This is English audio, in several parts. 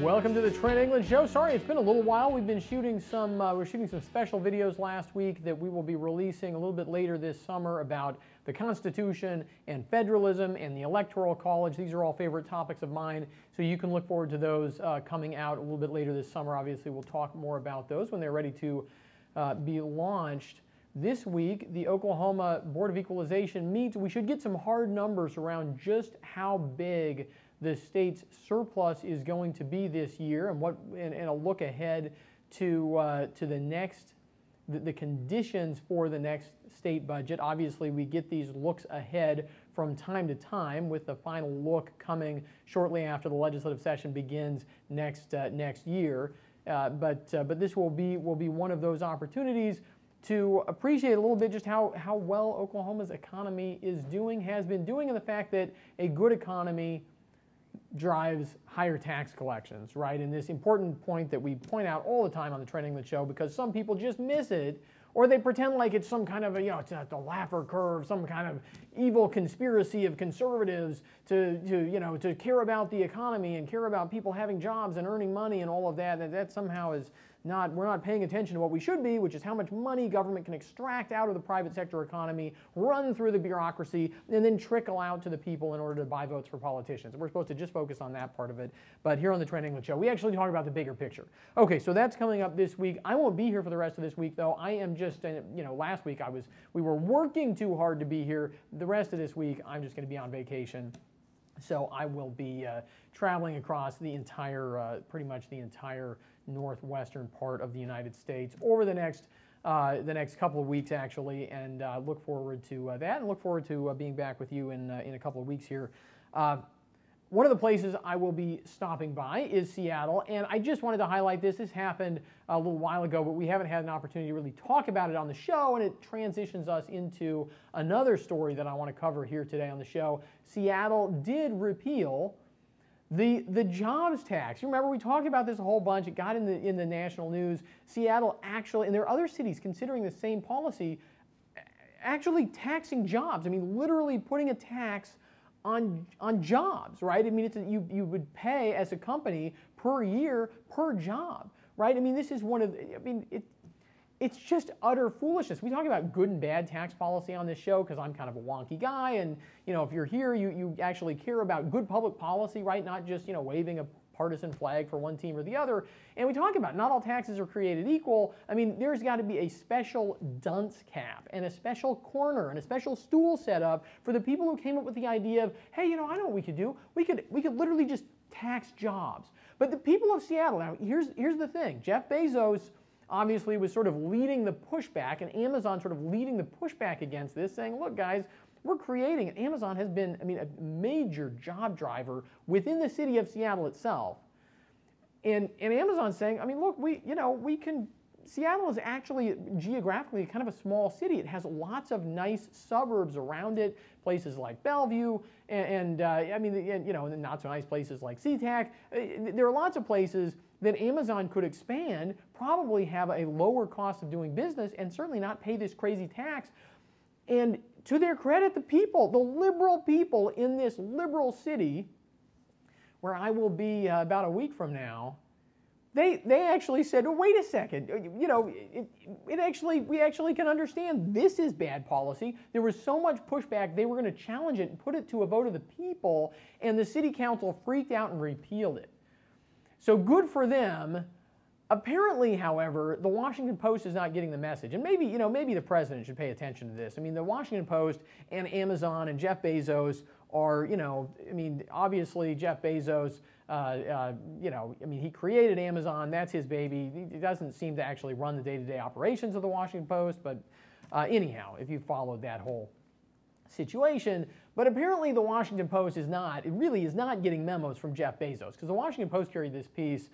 Welcome to the Trent England Show. Sorry, it's been a little while. We've been shooting some, we're shooting some special videos last week that we will be releasing a little bit later this summer about the Constitution and federalism and the Electoral College. These are all favorite topics of mine, so you can look forward to those coming out a little bit later this summer. Obviously, we'll talk more about those when they're ready to be launched. This week, the Oklahoma Board of Equalization meets. We should get some hard numbers around just how big the state's surplus is going to be this year, and a look ahead to the conditions for the next state budget. Obviously, we get these looks ahead from time to time, with the final look coming shortly after the legislative session begins next year. But this will be one of those opportunities to appreciate a little bit just how well Oklahoma's economy is doing, has been doing, and the fact that a good economy drives higher tax collections, right? And this important point that we point out all the time on the Trent England Show, because some people just miss it, or they pretend like it's some kind of it's the Laffer curve, some kind of evil conspiracy of conservatives to care about the economy and care about people having jobs and earning money and all of that. That somehow is not, we're not paying attention to what we should be, which is how much money government can extract out of the private sector economy, run through the bureaucracy, and then trickle out to the people in order to buy votes for politicians. We're supposed to just focus on that part of it. But here on the Trent England Show, we actually talk about the bigger picture. Okay, so that's coming up this week. I won't be here for the rest of this week, though. I am just, last week we were working too hard to be here. The rest of this week, I'm just going to be on vacation. So I will be traveling across the entire, pretty much the entire northwestern part of the United States over the next couple of weeks, actually, and look forward to that, and look forward to being back with you in a couple of weeks here. One of the places I will be stopping by is Seattle, and I just wanted to highlight this. This happened a little while ago, but we haven't had an opportunity to really talk about it on the show, and it transitions us into another story that I want to cover here today on the show. Seattle did repeal the jobs tax. You remember we talked about this a whole bunch. It got in the national news. Seattle actually, and there are other cities considering the same policy, actually taxing jobs. I mean, literally putting a tax on jobs, right? I mean, you would pay as a company per year per job, right? I mean, this is one of it's just utter foolishness. We talk about good and bad tax policy on this show because I'm kind of a wonky guy, and if you're here, you actually care about good public policy, right? Not just waving a partisan flag for one team or the other. And we talk about not all taxes are created equal. I mean, there's got to be a special dunce cap and a special corner and a special stool set up for the people who came up with the idea of, hey, I know what we could do. We could literally just tax jobs. But the people of Seattle, now here's the thing. Jeff Bezos obviously was sort of leading the pushback, and Amazon sort of leading the pushback against this, saying, look, guys, we're creating, and Amazon has been, a major job driver within the city of Seattle itself. And Amazon's saying, look, we can, Seattle is actually geographically kind of a small city. It has lots of nice suburbs around it, places like Bellevue, and not so nice places like SeaTac. There are lots of places that Amazon could expand, probably have a lower cost of doing business, and certainly not pay this crazy tax. And to their credit, the people, the liberal people in this liberal city, where I will be about a week from now, they actually said, oh, wait a second, we actually can understand this is bad policy. There was so much pushback, they were going to challenge it and put it to a vote of the people, and the city council freaked out and repealed it. So good for them. Apparently, however, the Washington Post is not getting the message, and maybe the president should pay attention to this. I mean, the Washington Post and Amazon and Jeff Bezos are, obviously Jeff Bezos, he created Amazon. That's his baby. He doesn't seem to actually run the day-to-day operations of the Washington Post, but anyhow, if you followed that whole situation. But apparently the Washington Post really is not getting memos from Jeff Bezos, because the Washington Post carried this piece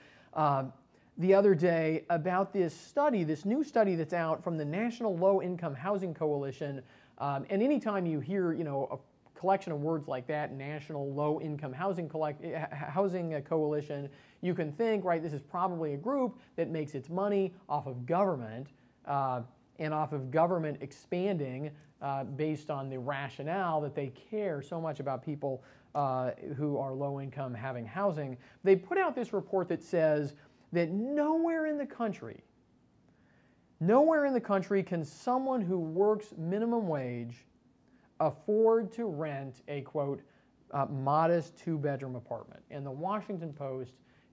the other day about this new study that's out from the National Low Income Housing Coalition. And anytime you hear, a collection of words like that, National Low Income Housing Coalition, you can think, right, this is probably a group that makes its money off of government and off of government expanding based on the rationale that they care so much about people who are low income having housing. They put out this report that says that nowhere in the country can someone who works minimum wage afford to rent a, quote, modest two-bedroom apartment. And the Washington Post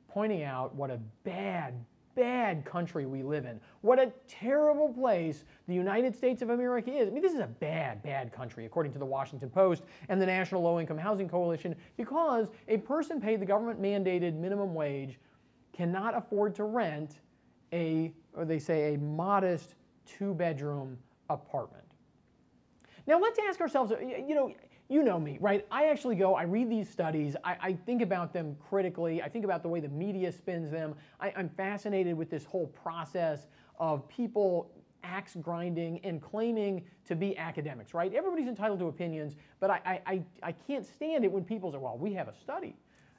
pointing out what a bad country we live in. What a terrible place the United States of America is. I mean, this is a bad country, according to the Washington Post and the National Low-Income Housing Coalition, because a person paid the government-mandated minimum wage cannot afford to rent or they say a modest two-bedroom apartment. Now let's ask ourselves, you know me, right? I actually I read these studies, I think about them critically, I think about the way the media spins them. I'm fascinated with this whole process of people axe grinding and claiming to be academics, right? Everybody's entitled to opinions, but I can't stand it when people say, well, we have a study.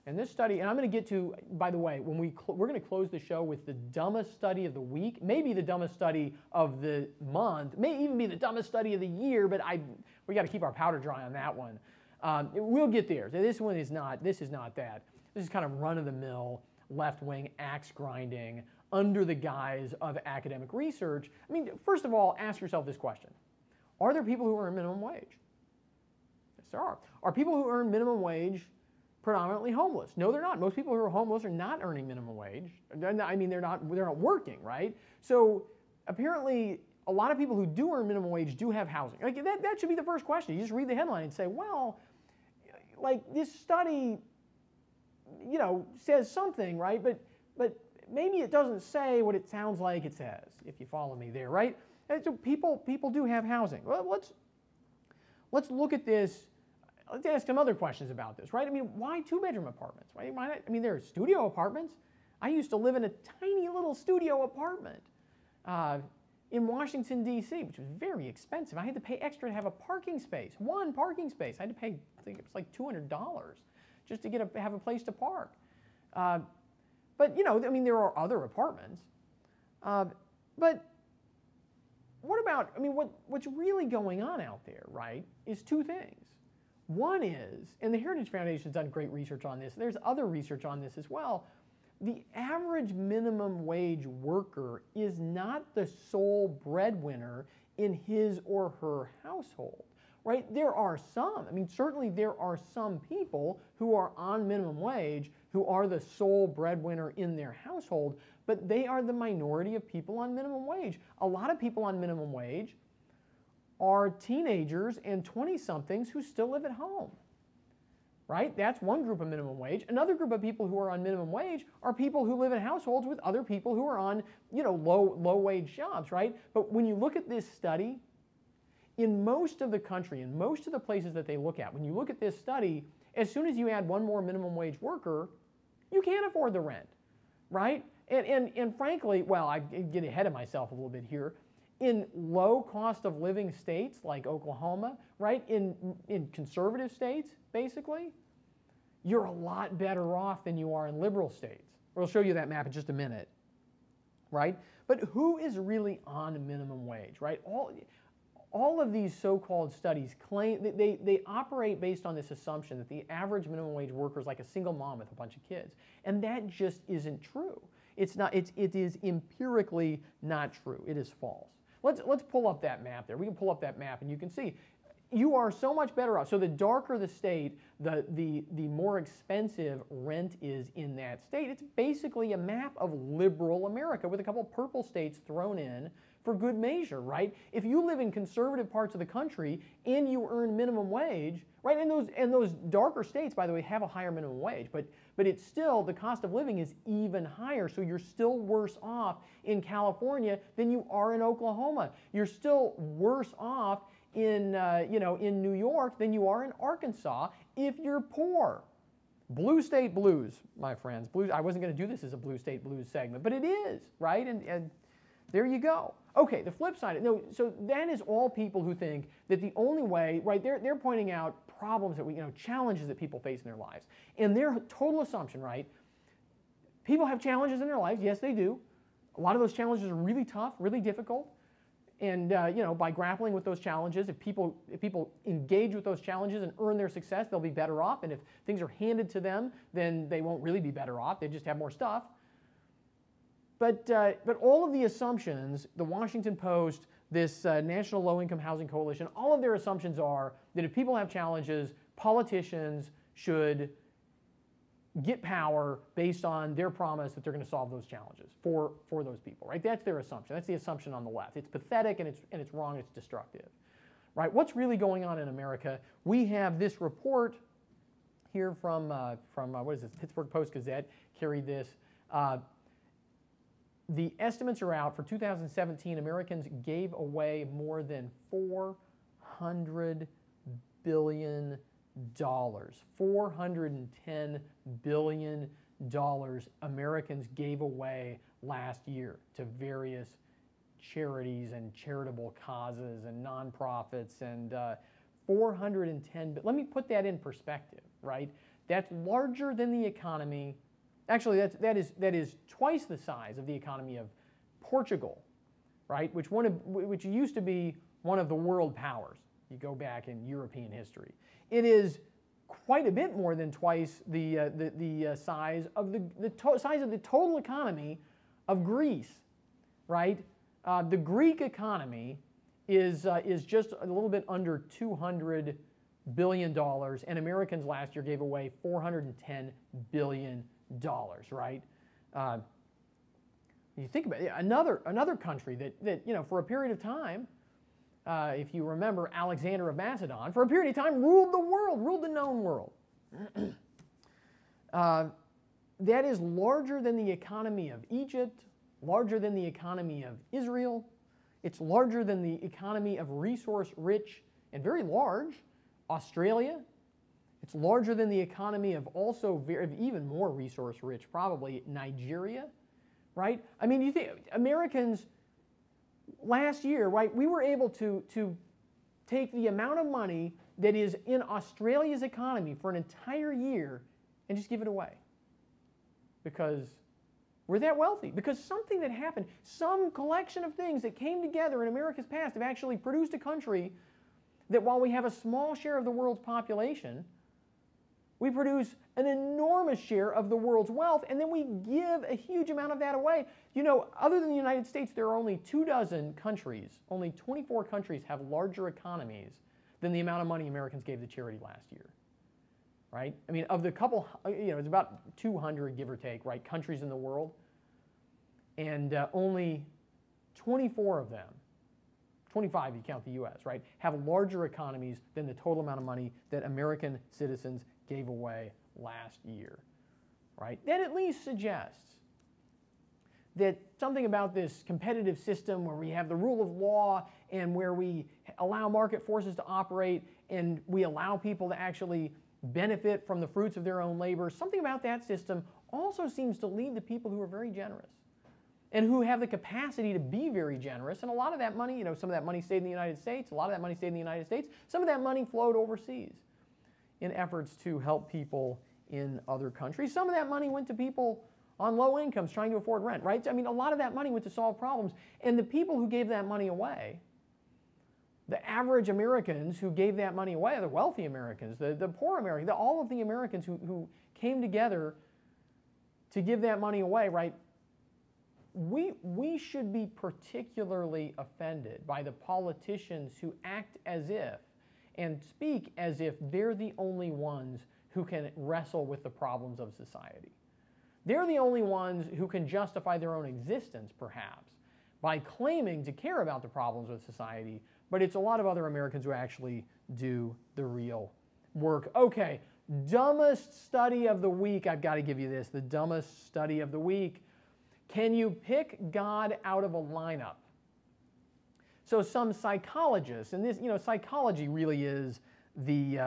And this study, and I'm going to get to, by the way, when we're going to close the show with the dumbest study of the week, maybe the dumbest study of the month, may even be the dumbest study of the year, but we got to keep our powder dry on that one. We'll get there. This one is not. This is not that. This is kind of run-of-the-mill, left-wing axe grinding under the guise of academic research. I mean, first of all, ask yourself this question: are there people who earn minimum wage? Yes, there are. Are people who earn minimum wage predominantly homeless? No, they're not. Most people who are homeless are not earning minimum wage. I mean, they're not working, right? So apparently, a lot of people who do earn minimum wage do have housing. Like that should be the first question. You just read the headline and say, well, like this study, says something, right? But maybe it doesn't say what it sounds like it says, if you follow me there, right? And so people do have housing. Well, let's look at this. Let's ask some other questions about this, right? I mean, why two-bedroom apartments? Why not? I mean, there are studio apartments. I used to live in a tiny little studio apartment in Washington, D.C., which was very expensive. I had to pay extra to have a parking space, one parking space. I had to pay, I think it was like $200 just to have a place to park. But, I mean, there are other apartments. But what about, I mean, what's really going on out there, right, is two things. One is, and the Heritage Foundation has done great research on this, there's other research on this as well, the average minimum wage worker is not the sole breadwinner in his or her household, right? There are some, I mean, certainly there are some people who are on minimum wage who are the sole breadwinner in their household, but they are the minority of people on minimum wage. A lot of people on minimum wage are teenagers and 20-somethings who still live at home, right? That's one group of minimum wage. Another group of people who are on minimum wage are people who live in households with other people who are on, low-wage jobs, right? But when you look at this study, in most of the country, in most of the places that they look at, when you look at this study, as soon as you add one more minimum wage worker, you can't afford the rent, right? And frankly, well, I get ahead of myself a little bit here. In low cost of living states like Oklahoma, right, in conservative states, basically, you're a lot better off than you are in liberal states. We'll show you that map in just a minute, right? But who is really on minimum wage, right? All of these so-called studies claim that they operate based on this assumption that the average minimum wage worker is like a single mom with a bunch of kids, and that just isn't true. It's not. It is empirically not true. It is false. Let's pull up that map there. We can pull up that map and you can see you are so much better off. So the darker the state, the more expensive rent is in that state. It's basically a map of liberal America with a couple purple states thrown in for good measure, right? If you live in conservative parts of the country and you earn minimum wage, right? And those darker states, by the way, have a higher minimum wage, but it's still, the cost of living is even higher, so you're still worse off in California than you are in Oklahoma. You're still worse off in in New York than you are in Arkansas if you're poor. Blue state blues, my friends. Blues. I wasn't going to do this as a blue state blues segment, but it is, right? And there you go. Okay, the flip side. No, so that is all people who think that the only way, right? They're pointing out problems that challenges that people face in their lives, and their total assumption, right? People have challenges in their lives. Yes, they do. A lot of those challenges are really tough, really difficult, And by grappling with those challenges, if people engage with those challenges and earn their success, they'll be better off. And if things are handed to them, then they won't really be better off. They just have more stuff. But all of the assumptions, the Washington Post, this National Low-Income Housing Coalition, all of their assumptions are that if people have challenges, politicians should get power based on their promise that they're going to solve those challenges for those people, right? That's their assumption. That's the assumption on the left. It's pathetic and it's wrong. It's destructive, right? What's really going on in America? We have this report here from what is this? Pittsburgh Post-Gazette carried this. The estimates are out for 2017. Americans gave away more than $400 billion. $410 billion Americans gave away last year to various charities and charitable causes and nonprofits, and 410. Let me put that in perspective, right? That's larger than the economy. Actually, that is twice the size of the economy of Portugal, right? Which used to be one of the world powers. You go back in European history. It is quite a bit more than twice the size of the total economy of Greece, right? The Greek economy is just a little bit under $200 billion, and Americans last year gave away $410 billion, right? You think about it, another country that for a period of time. If you remember, Alexander of Macedon, for a period of time, ruled the world, ruled the known world. That is larger than the economy of Egypt, larger than the economy of Israel. It's larger than the economy of resource-rich and very large Australia. It's larger than the economy of even more resource-rich, probably Nigeria, right? I mean, you think Americans. Last year, right, we were able to take the amount of money that is in Australia's economy for an entire year and just give it away. Because we're that wealthy. Because something that happened, some collection of things that came together in America's past have actually produced a country that while we have a small share of the world's population, we produce an enormous share of the world's wealth, and then we give a huge amount of that away. Other than the United States, there are only 24 countries, only 24 countries have larger economies than the amount of money Americans gave to charity last year, right? I mean, of the couple, it's about 200, give or take, right, countries in the world, and only 24 of them, 25 if you count the U.S., right, have larger economies than the total amount of money that American citizens gave away last year, right? That at least suggests that something about this competitive system where we have the rule of law and where we allow market forces to operate and we allow people to actually benefit from the fruits of their own labor, something about that system also seems to lead to people who are very generous and who have the capacity to be very generous. And a lot of that money, some of that money stayed in the United States, a lot of that money stayed in the United States, some of that money flowed overseas in efforts to help people in other countries. Some of that money went to people on low incomes trying to afford rent, right? I mean, a lot of that money went to solve problems. And the people who gave that money away, the average Americans who gave that money away, the wealthy Americans, the poor Americans, all of the Americans who came together to give that money away, right? We should be particularly offended by the politicians who act as if and speak as if they're the only ones who can wrestle with the problems of society. They're the only ones who can justify their own existence, perhaps, by claiming to care about the problems of society, but it's a lot of other Americans who actually do the real work. Okay, dumbest study of the week. I've got to give you this, the dumbest study of the week. Can you pick God out of a lineup? So some psychologists, and this, psychology really is the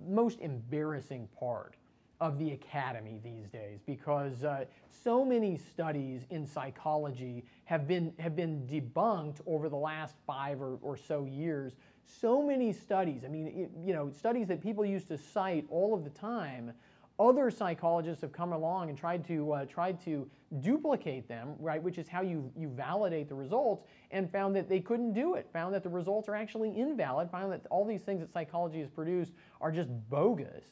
most embarrassing part of the academy these days, because so many studies in psychology have been debunked over the last 5 or so years. So many studies, I mean, studies that people used to cite all of the time Other psychologists have come along and tried to duplicate them, right, which is how you validate the results, and found that they couldn't do it, found that the results are actually invalid, found that all these things that psychology has produced are just bogus,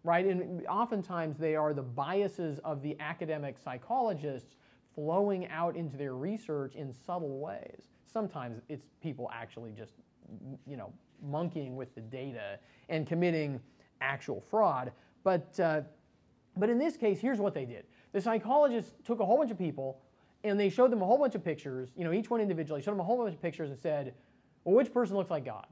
right? And oftentimes they are the biases of the academic psychologists flowing out into their research in subtle ways. Sometimes it's people actually just, monkeying with the data and committing actual fraud. But in this case, here's what they did. The psychologists took a whole bunch of people and they showed them a whole bunch of pictures, each one individually, showed them a whole bunch of pictures and said, well, which person looks like God?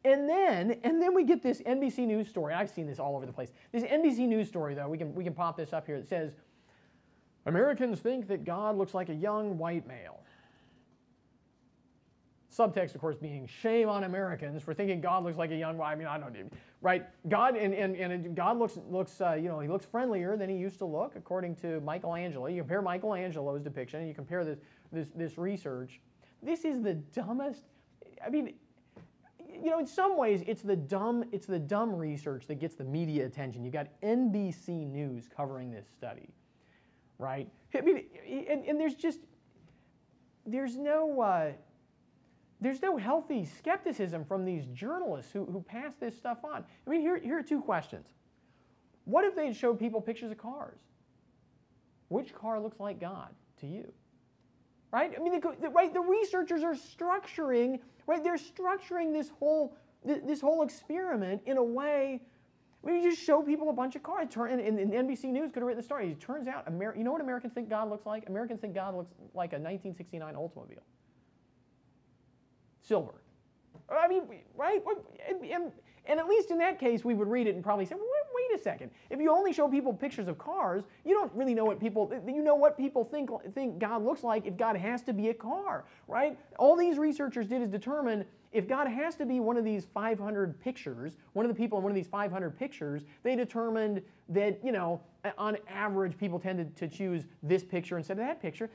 And then we get this NBC News story. I've seen this all over the place. This NBC News story, though, we can pop this up here. That says, Americans think that God looks like a young white male. Subtext, of course, being shame on Americans for thinking God looks like a young. I don't know, right? God and God looks he looks friendlier than he used to look, according to Michelangelo. You compare Michelangelo's depiction and you compare this research. This is the dumbest. In some ways, it's the dumb research that gets the media attention. You've got NBC News covering this study, right? And there's no healthy skepticism from these journalists who pass this stuff on. Here are two questions. What if they showed people pictures of cars? Which car looks like God to you? Right? The researchers are structuring, right? They're structuring this whole experiment in a way. You just show people a bunch of cars. And NBC News could have written the story. It turns out, you know what Americans think God looks like? Americans think God looks like a 1969 Oldsmobile. Silver. Right? And at least in that case, we would read it and probably say, wait a second. If you only show people pictures of cars, you don't really know what people think God looks like if God has to be a car, right? All these researchers did is determine if God has to be one of these 500 pictures, one of the people in one of these 500 pictures, they determined that, on average, people tended to choose this picture instead of that picture.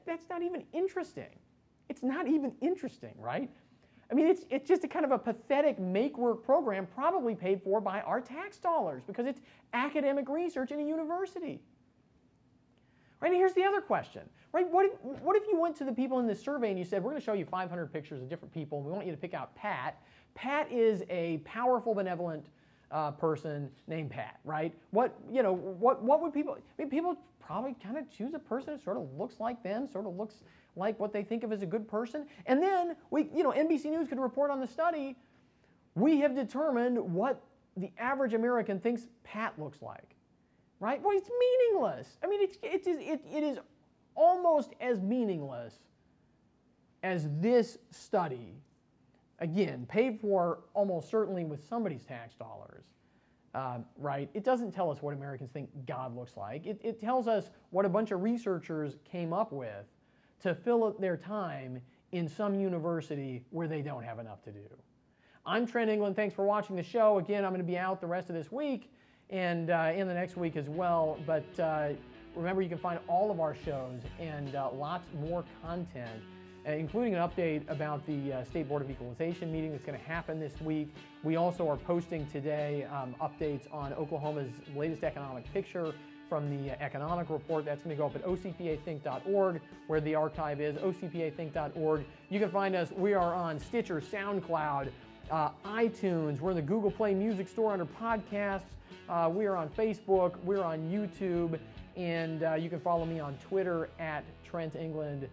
That's not even interesting. It's not even interesting, right? It's just a kind of a pathetic make-work program probably paid for by our tax dollars because it's academic research in a university. Right, and here's the other question, right? What if you went to the people in this survey and you said, we're going to show you 500 pictures of different people and we want you to pick out Pat. Pat is a powerful, benevolent person named Pat, right? What would people, people probably kind of choose a person who sort of looks like them, sort of looks like what they think of as a good person. And then NBC News could report on the study. We have determined what the average American thinks Pat looks like, right? Well, it's meaningless. It is almost as meaningless as this study, again, paid for almost certainly with somebody's tax dollars, right? It doesn't tell us what Americans think God looks like. It tells us what a bunch of researchers came up with to fill up their time in some university where they don't have enough to do. I'm Trent England. Thanks for watching the show. Again, I'm going to be out the rest of this week and in the next week as well. But remember, you can find all of our shows and lots more content, including an update about the State Board of Equalization meeting that's going to happen this week. We also are posting today updates on Oklahoma's latest economic picture from the economic report. That's going to go up at ocpathink.org, where the archive is, ocpathink.org. You can find us. We are on Stitcher, SoundCloud, iTunes. We're in the Google Play Music Store under podcasts. We are on Facebook. We're on YouTube. And you can follow me on Twitter at Trent England.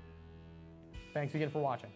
Thanks again for watching.